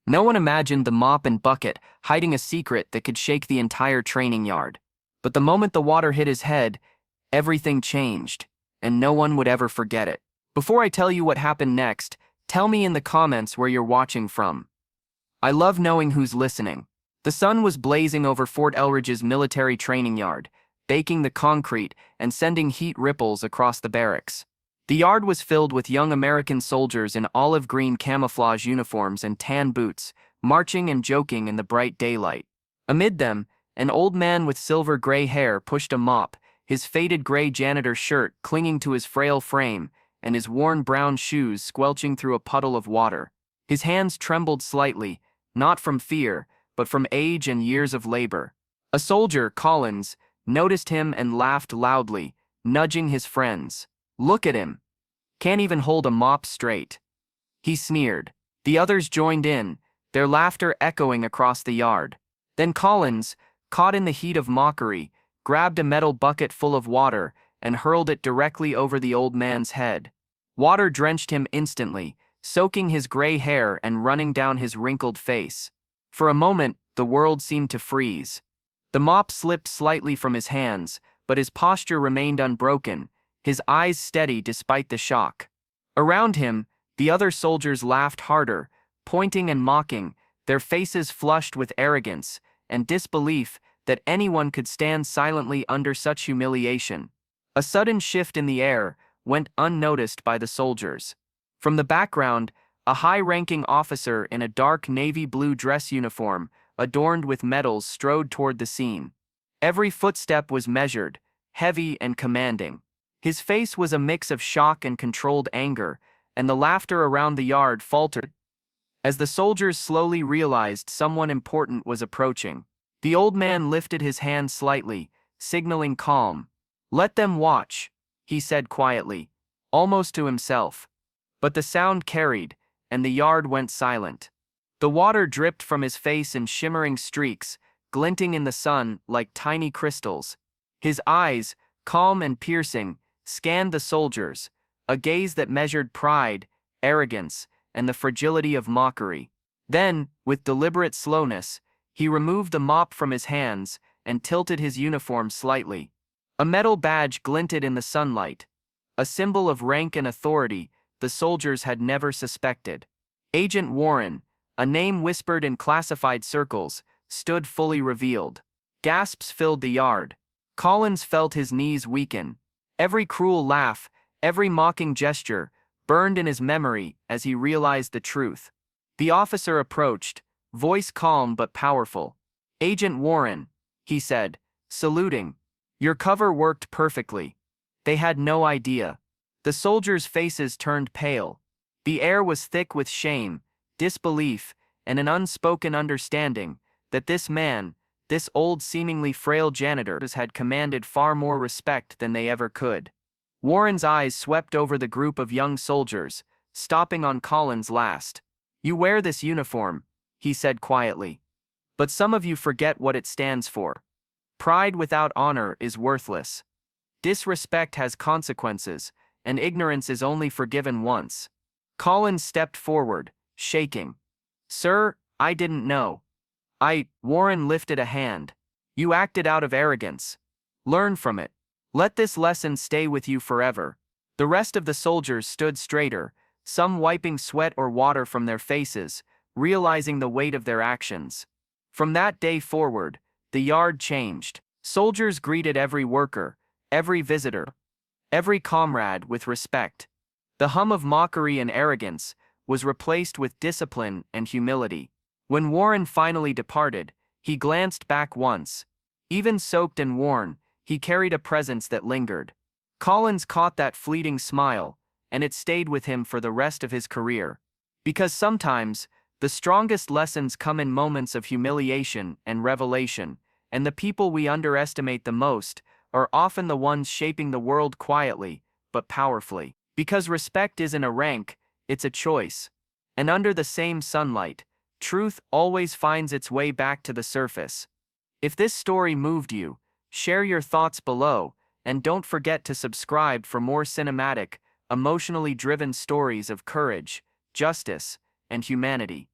No one imagined the mop and bucket hiding a secret that could shake the entire training yard. But the moment the water hit his head, everything changed, and no one would ever forget it. Before I tell you what happened next, tell me in the comments where you're watching from. I love knowing who's listening. The sun was blazing over Fort Elridge's military training yard, baking the concrete and sending heat ripples across the barracks. The yard was filled with young American soldiers in olive green camouflage uniforms and tan boots, marching and joking in the bright daylight. Amid them, an old man with silver gray hair pushed a mop, his faded gray janitor shirt clinging to his frail frame, and his worn brown shoes squelching through a puddle of water. His hands trembled slightly, not from fear, but from age and years of labor. A soldier, Collins, noticed him and laughed loudly, nudging his friends. "Look at him. Can't even hold a mop straight," he sneered. The others joined in, their laughter echoing across the yard. Then Collins, caught in the heat of mockery, grabbed a metal bucket full of water and hurled it directly over the old man's head. Water drenched him instantly, soaking his gray hair and running down his wrinkled face. For a moment, the world seemed to freeze. The mop slipped slightly from his hands, but his posture remained unbroken, his eyes steady despite the shock. Around him, the other soldiers laughed harder, pointing and mocking, their faces flushed with arrogance and disbelief that anyone could stand silently under such humiliation. A sudden shift in the air went unnoticed by the soldiers. From the background, a high-ranking officer in a dark navy blue dress uniform, adorned with medals, strode toward the scene. Every footstep was measured, heavy and commanding. His face was a mix of shock and controlled anger, and the laughter around the yard faltered as the soldiers slowly realized someone important was approaching. The old man lifted his hand slightly, signaling calm. "Let them watch," he said quietly, almost to himself. But the sound carried, and the yard went silent. The water dripped from his face in shimmering streaks, glinting in the sun like tiny crystals. His eyes, calm and piercing, scanned the soldiers, a gaze that measured pride, arrogance, and the fragility of mockery. Then, with deliberate slowness, he removed the mop from his hands and tilted his uniform slightly. A metal badge glinted in the sunlight, a symbol of rank and authority the soldiers had never suspected. Agent Warren, a name whispered in classified circles, stood fully revealed. Gasps filled the yard. Collins felt his knees weaken. Every cruel laugh, every mocking gesture, burned in his memory as he realized the truth. The officer approached, voice calm but powerful. "Agent Warren," he said, saluting. "Your cover worked perfectly." They had no idea. The soldiers' faces turned pale. The air was thick with shame, disbelief, and an unspoken understanding that this man, this old seemingly frail janitor, had commanded far more respect than they ever could. Warren's eyes swept over the group of young soldiers, stopping on Collins last. "You wear this uniform," he said quietly. "But some of you forget what it stands for. Pride without honor is worthless. Disrespect has consequences, and ignorance is only forgiven once." Collins stepped forward, shaking. "Sir, I didn't know." Warren lifted a hand. "You acted out of arrogance. Learn from it. Let this lesson stay with you forever." The rest of the soldiers stood straighter, some wiping sweat or water from their faces, realizing the weight of their actions. From that day forward, the yard changed. Soldiers greeted every worker, every visitor, every comrade with respect. The hum of mockery and arrogance was replaced with discipline and humility. When Warren finally departed, he glanced back once. Even soaked and worn, he carried a presence that lingered. Collins caught that fleeting smile, and it stayed with him for the rest of his career. Because sometimes, the strongest lessons come in moments of humiliation and revelation, and the people we underestimate the most are often the ones shaping the world quietly, but powerfully. Because respect isn't a rank, it's a choice. And under the same sunlight, truth always finds its way back to the surface. If this story moved you, share your thoughts below, and don't forget to subscribe for more cinematic, emotionally driven stories of courage, justice, and humanity.